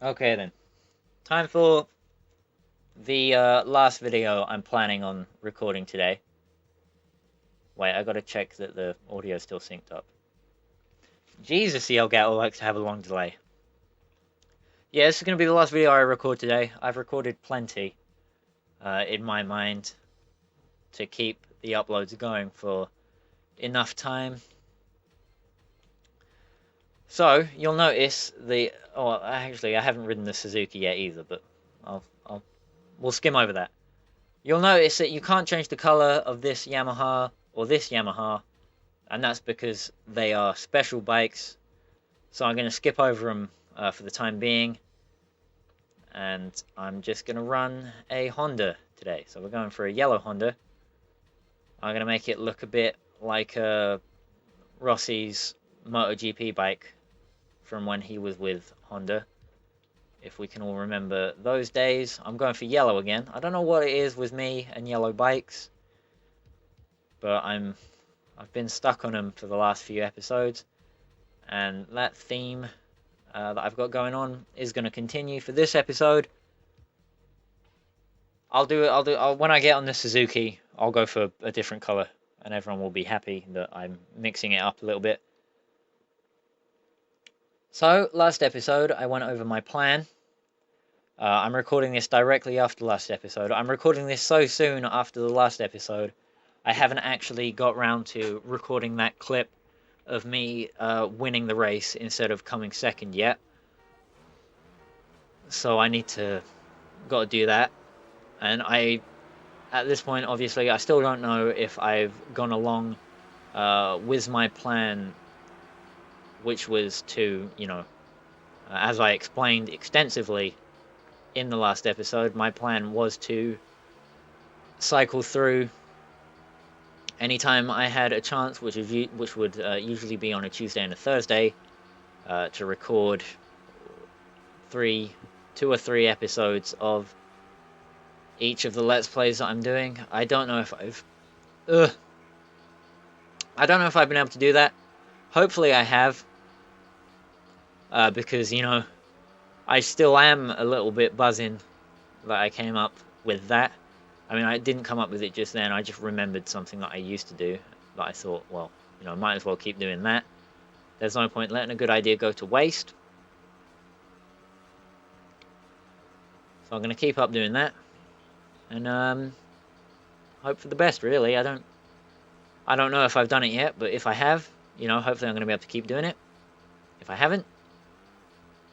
Okay then, time for the last video I'm planning on recording today. Wait, I gotta check that the audio is still synced up. Jesus, the Elgato likes to have a long delay. Yeah, this is gonna be the last video I record today. I've recorded plenty, in my mind, to keep the uploads going for enough time. So, you'll notice the... Oh, actually, I haven't ridden the Suzuki yet either, but we'll skim over that. You'll notice that you can't change the color of this Yamaha or this Yamaha, and that's because they are special bikes. So I'm going to skip over them for the time being, and I'm just going to run a Honda today. So we're going for a yellow Honda. I'm going to make it look a bit like Rossi's MotoGP bike from when he was with Honda. If we can all remember those days. I'm going for yellow again. I don't know what it is with me and yellow bikes, but I've been stuck on them for the last few episodes, and that theme that I've got going on is going to continue for this episode. When I get on the Suzuki, I'll go for a different color, and everyone will be happy that I'm mixing it up a little bit. So, last episode, I went over my plan. I'm recording this directly after the last episode. I'm recording this so soon after the last episode, I haven't actually got round to recording that clip of me winning the race instead of coming second yet. So I got to do that. And at this point, obviously, I still don't know if I've gone along with my plan, which was to, as I explained extensively in the last episode, my plan was to cycle through anytime I had a chance, which would usually be on a Tuesday and a Thursday, to record 2 or 3 episodes of each of the Let's Plays that I'm doing. I don't know if I've been able to do that. Hopefully I have, because, I still am a little bit buzzing that I came up with that. I mean, I didn't come up with it just then. I just remembered something that I used to do that I thought, well, might as well keep doing that. There's no point letting a good idea go to waste. So I'm going to keep up doing that. And hope for the best, really. I don't know if I've done it yet, but if I have, hopefully I'm going to be able to keep doing it. If I haven't,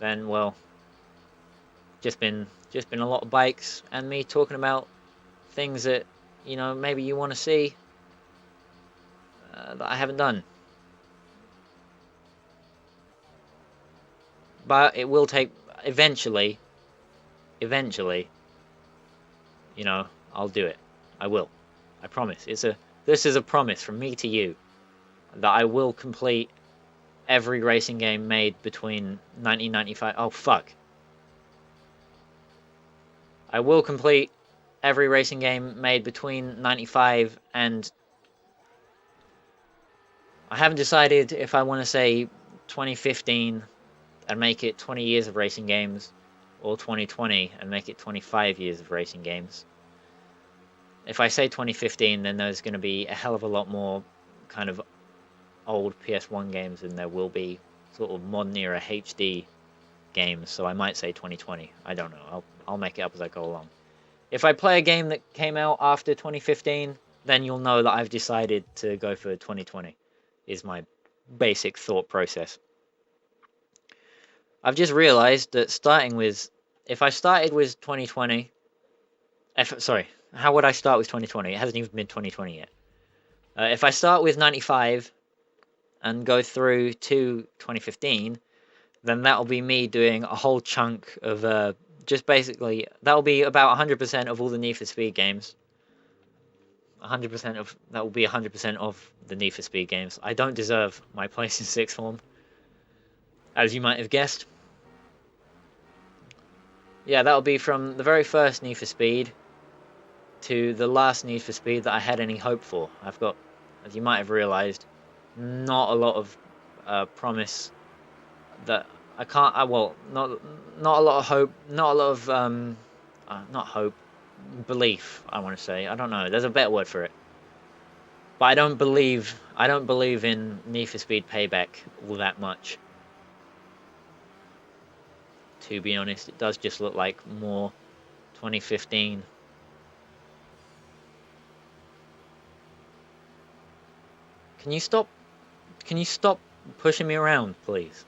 then, well, just been a lot of bikes and me talking about things that, maybe you want to see that I haven't done. But it will take, eventually, I'll do it. I will. I promise. This is a promise from me to you that I will complete every racing game made between 1995. Oh, fuck. I will complete every racing game made between 95 and... I haven't decided if I want to say 2015 and make it 20 years of racing games, or 2020 and make it 25 years of racing games. If I say 2015, then there's going to be a hell of a lot more kind of old PS1 games than there will be sort of modern era HD games, so I might say 2020. I don't know. I'll make it up as I go along. If I play a game that came out after 2015, then you'll know that I've decided to go for 2020, is my basic thought process. I've just realized that if I started with 2020, how would I start with 2020? It hasn't even been 2020 yet. If I start with 95 and go through to 2015, then that'll be me doing a whole chunk of just basically, that'll be about 100% of all the Need for Speed games. That will be 100% of the Need for Speed games. I don't deserve my place in sixth form, as you might have guessed. Yeah, that'll be from the very first Need for Speed to the last Need for Speed that I had any hope for. I've got, as you might have realised, not a lot of promise that I can't. Well, not a lot of hope. Not a lot of not hope. Belief. I want to say. I don't know. There's a better word for it. But I don't believe. I don't believe in Need for Speed Payback all that much. To be honest, it does just look like more 2015. Can you stop? Can you stop pushing me around, please?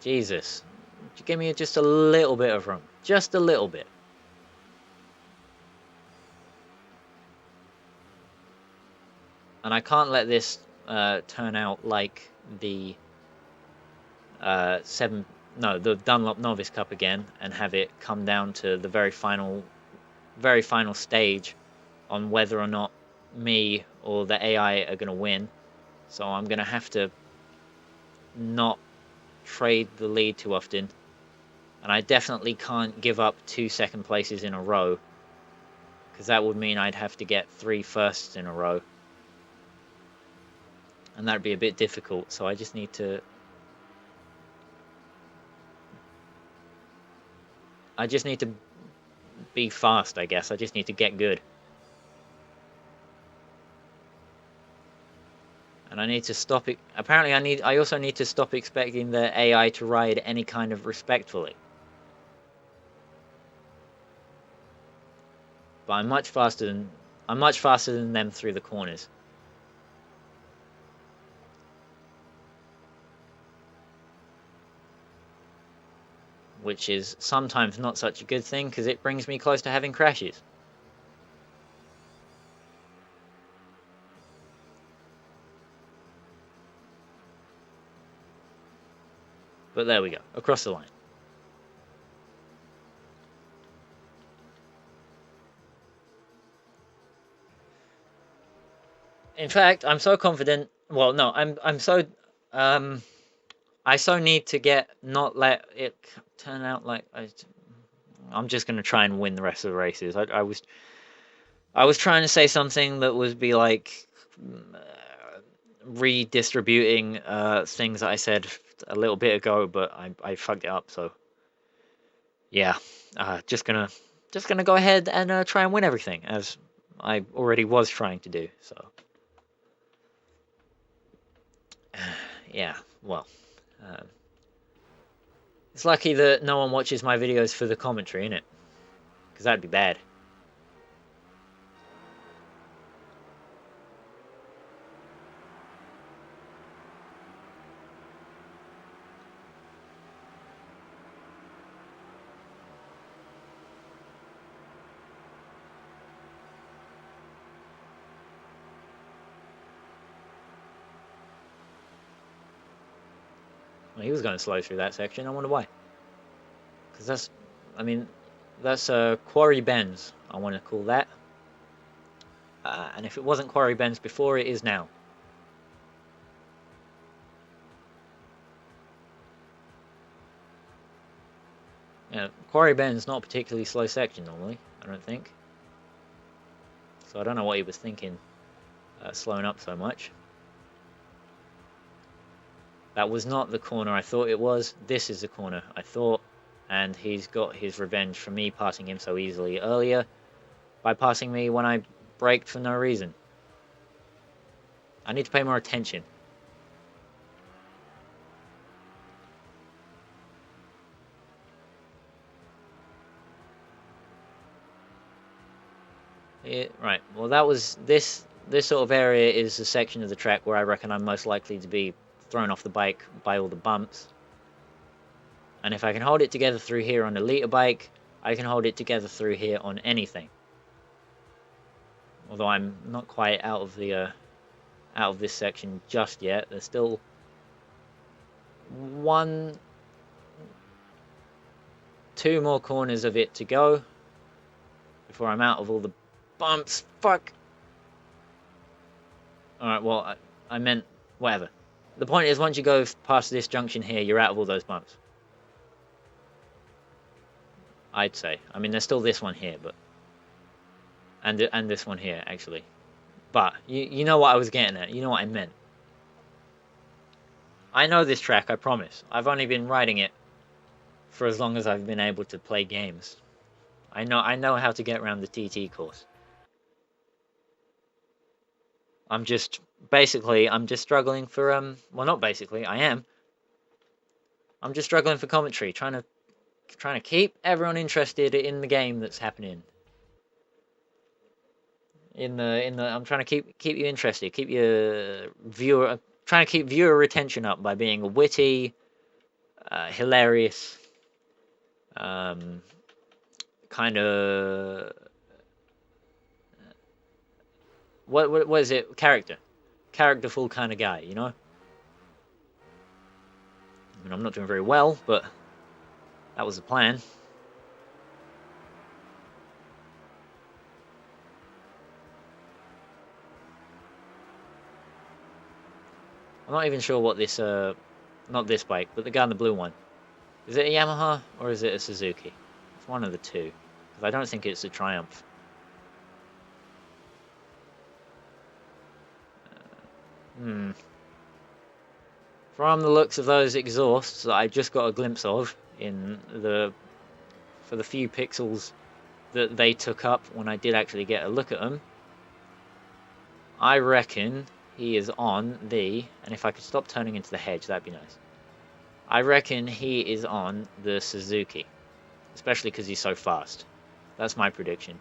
Jesus. Give me just a little bit of room. Just a little bit. And I can't let this turn out like the the Dunlop Novice Cup again, and have it come down to the very final stage on whether or not me or the AI are going to win. So I'm going to have to not trade the lead too often. And I definitely can't give up 2 second places in a row, because that would mean I'd have to get 3 firsts in a row. And that'd be a bit difficult, so I just need to... be fast, I guess. I just need to get good. And I need to stop it. Apparently, I also need to stop expecting the AI to ride any kind of respectfully. But I'm much faster than them through the corners. Which is sometimes not such a good thing, because it brings me close to having crashes. But there we go, across the line. In fact, I'm so confident. Well, no, I'm so I so need to not let it turn out like I'm just gonna try and win the rest of the races. I was trying to say something that would be like redistributing things that I said a little bit ago, but I fucked it up. So yeah, just gonna go ahead and try and win everything, as I already was trying to do. So yeah, well. It's lucky that no one watches my videos for the commentary, innit? Because that'd be bad. Well, he was going to slow through that section. I wonder why. Because that's Quarry Bends, I want to call that. And if it wasn't Quarry Bends before, it is now. Yeah, Quarry Bend's not a particularly slow section normally, I don't think. So I don't know what he was thinking, slowing up so much. That was not the corner I thought it was. This is the corner I thought. And he's got his revenge for me passing him so easily earlier by passing me when I braked for no reason. I need to pay more attention. Right, well that was this sort of area is the section of the track where I reckon I'm most likely to be thrown off the bike by all the bumps. And if I can hold it together through here on a liter bike, I can hold it together through here on anything. Although I'm not quite out of this section just yet. There's still 2 more corners of it to go before I'm out of all the bumps. Fuck. Alright, well, I meant whatever. The point is, once you go past this junction here, you're out of all those bumps. I'd say. I mean, there's still this one here, but... And this one here, actually. But, you know what I was getting at. You know what I meant. I know this track, I promise. I've only been riding it for as long as I've been able to play games. I know how to get around the TT course. I'm just struggling for well, not basically, I am. I'm just struggling for commentary, trying to keep everyone interested in the game that's happening. I'm trying to keep you interested, keep your viewer trying to keep viewer retention up by being witty, hilarious, kind of what is it? Characterful kind of guy, you know. I mean, I'm not doing very well, but that was the plan. I'm not even sure what this not this bike, but the guy in the blue one. Is it a Yamaha or is it a Suzuki? It's one of the two, because I don't think it's a Triumph. From the looks of those exhausts that I just got a glimpse of for the few pixels that they took up when I did actually get a look at them, I reckon he is on the, and if I could stop turning into the hedge, that'd be nice. I reckon he is on the Suzuki, especially because he's so fast. That's my prediction.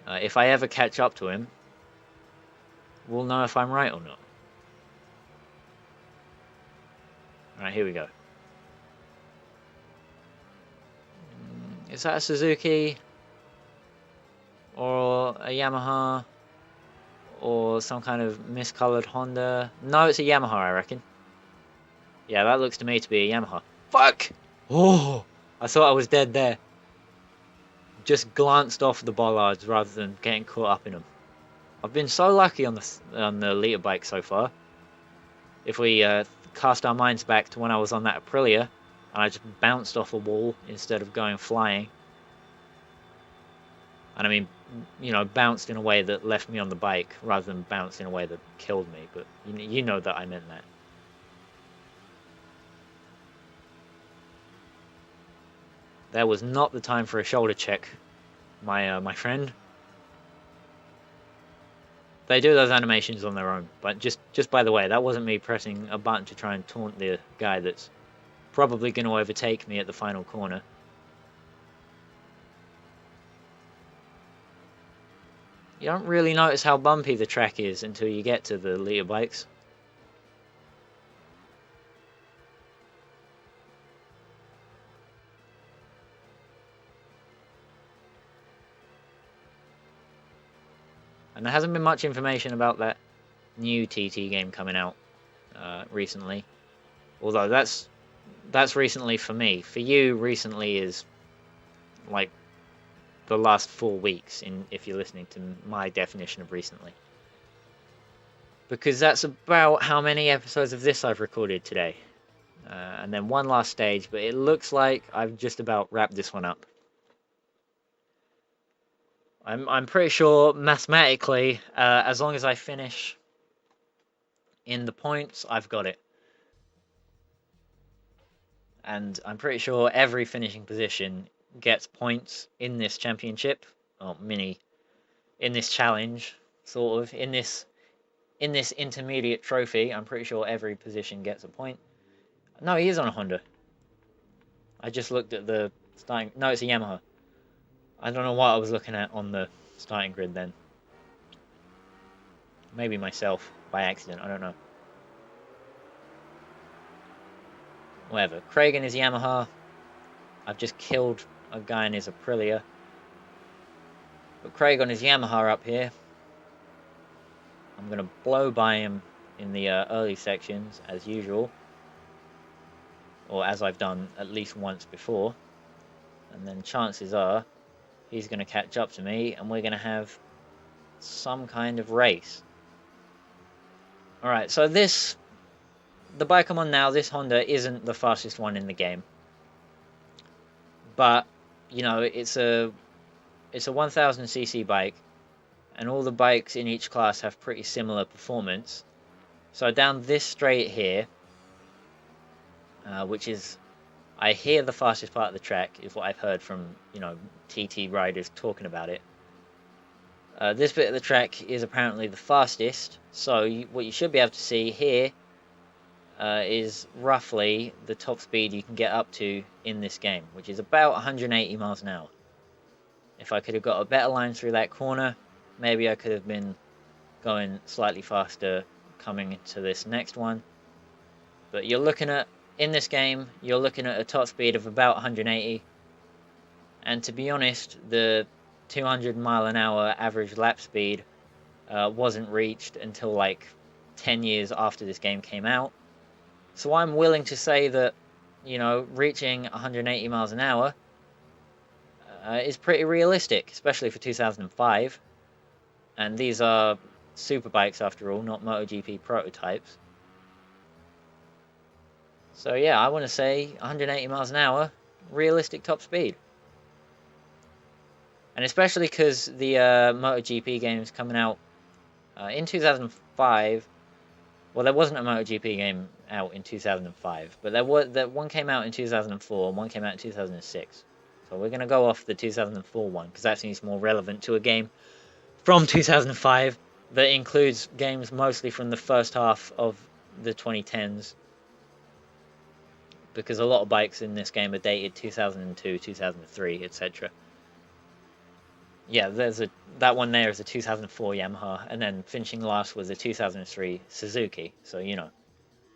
If I ever catch up to him, we'll know if I'm right or not. Alright, here we go. Is that a Suzuki? Or a Yamaha? Or some kind of miscolored Honda? No, it's a Yamaha, I reckon. Yeah, that looks to me to be a Yamaha. Fuck! Oh! I thought I was dead there. Just glanced off the bollards rather than getting caught up in them. I've been so lucky on the liter bike so far. If we cast our minds back to when I was on that Aprilia, and I just bounced off a wall instead of going flying. And I mean, you know, bounced in a way that left me on the bike, rather than bounced in a way that killed me, but you know that I meant that. There was not the time for a shoulder check, my friend. They do those animations on their own, but just by the way, that wasn't me pressing a button to try and taunt the guy that's probably going to overtake me at the final corner. You don't really notice how bumpy the track is until you get to the liter bikes. And there hasn't been much information about that new TT game coming out recently. Although that's recently for me. For you, recently is like the last 4 weeks, if you're listening to my definition of recently. Because that's about how many episodes of this I've recorded today. And then one last stage, but it looks like I've just about wrapped this one up. I'm pretty sure mathematically, as long as I finish in the points, I've got it. And I'm pretty sure every finishing position gets points in this championship, or in this challenge, sort of, in this intermediate trophy. I'm pretty sure every position gets a point. No, he is on a Honda. I just looked at the starting. No, it's a Yamaha. I don't know what I was looking at on the starting grid then. Maybe myself by accident, I don't know. Whatever. Craig and his Yamaha. I've just killed a guy in his Aprilia. But Craig on his Yamaha up here. I'm going to blow by him in the early sections as usual. Or as I've done at least once before. And then chances are he's going to catch up to me and we're going to have some kind of race. Alright, so the bike I'm on now, this Honda, isn't the fastest one in the game. But, you know, it's a 1000cc bike, and all the bikes in each class have pretty similar performance. So down this straight here, which is, I hear, the fastest part of the track, is what I've heard from, you know, TT riders talking about it. This bit of the track is apparently the fastest, so what you should be able to see here is roughly the top speed you can get up to in this game, which is about 180 miles an hour. If I could have got a better line through that corner, maybe I could have been going slightly faster coming into this next one. But you're looking at, in this game, you're looking at a top speed of about 180. And to be honest, the 200 mile an hour average lap speed wasn't reached until like 10 years after this game came out. So I'm willing to say that, you know, reaching 180 miles an hour is pretty realistic, especially for 2005. And these are Superbikes after all, not MotoGP prototypes. So yeah, I want to say 180 miles an hour, realistic top speed. And especially because the MotoGP game's coming out in 2005. Well, there wasn't a MotoGP game out in 2005, but that one came out in 2004 and one came out in 2006. So we're going to go off the 2004 one, because that seems more relevant to a game from 2005 that includes games mostly from the first half of the 2010s. Because a lot of bikes in this game are dated 2002, 2003, etc. Yeah, that one there is a 2004 Yamaha, and then finishing last was a 2003 Suzuki. So, you know,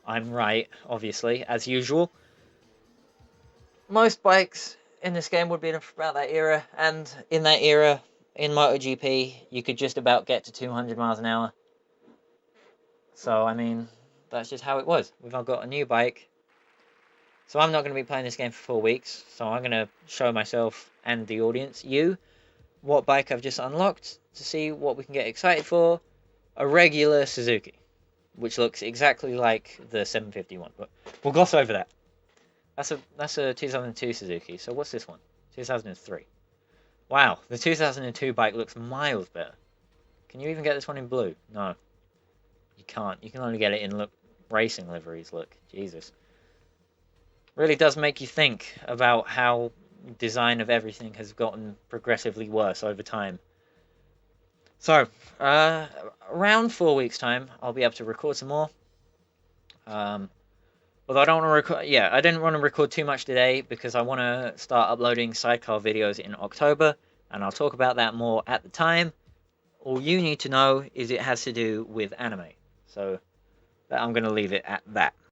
I'm right, obviously, as usual. Most bikes in this game would be about that era, and in that era, in MotoGP, you could just about get to 200 miles an hour. So, I mean, that's just how it was. We've all got a new bike. So I'm not going to be playing this game for 4 weeks, so I'm going to show myself and the audience, you, what bike I've just unlocked to see what we can get excited for. A regular Suzuki, which looks exactly like the 751, but we'll gloss over that. That's a 2002 Suzuki. So what's this one? 2003. Wow, the 2002 bike looks miles better. Can you even get this one in blue? No, you can't. You can only get it in racing liveries. Look, Jesus. Really does make you think about how design of everything has gotten progressively worse over time. So, around 4 weeks' time, I'll be able to record some more. Although I don't want to record, I didn't want to record too much today because I want to start uploading sidecar videos in October, and I'll talk about that more at the time. All you need to know is it has to do with anime. So, I'm going to leave it at that.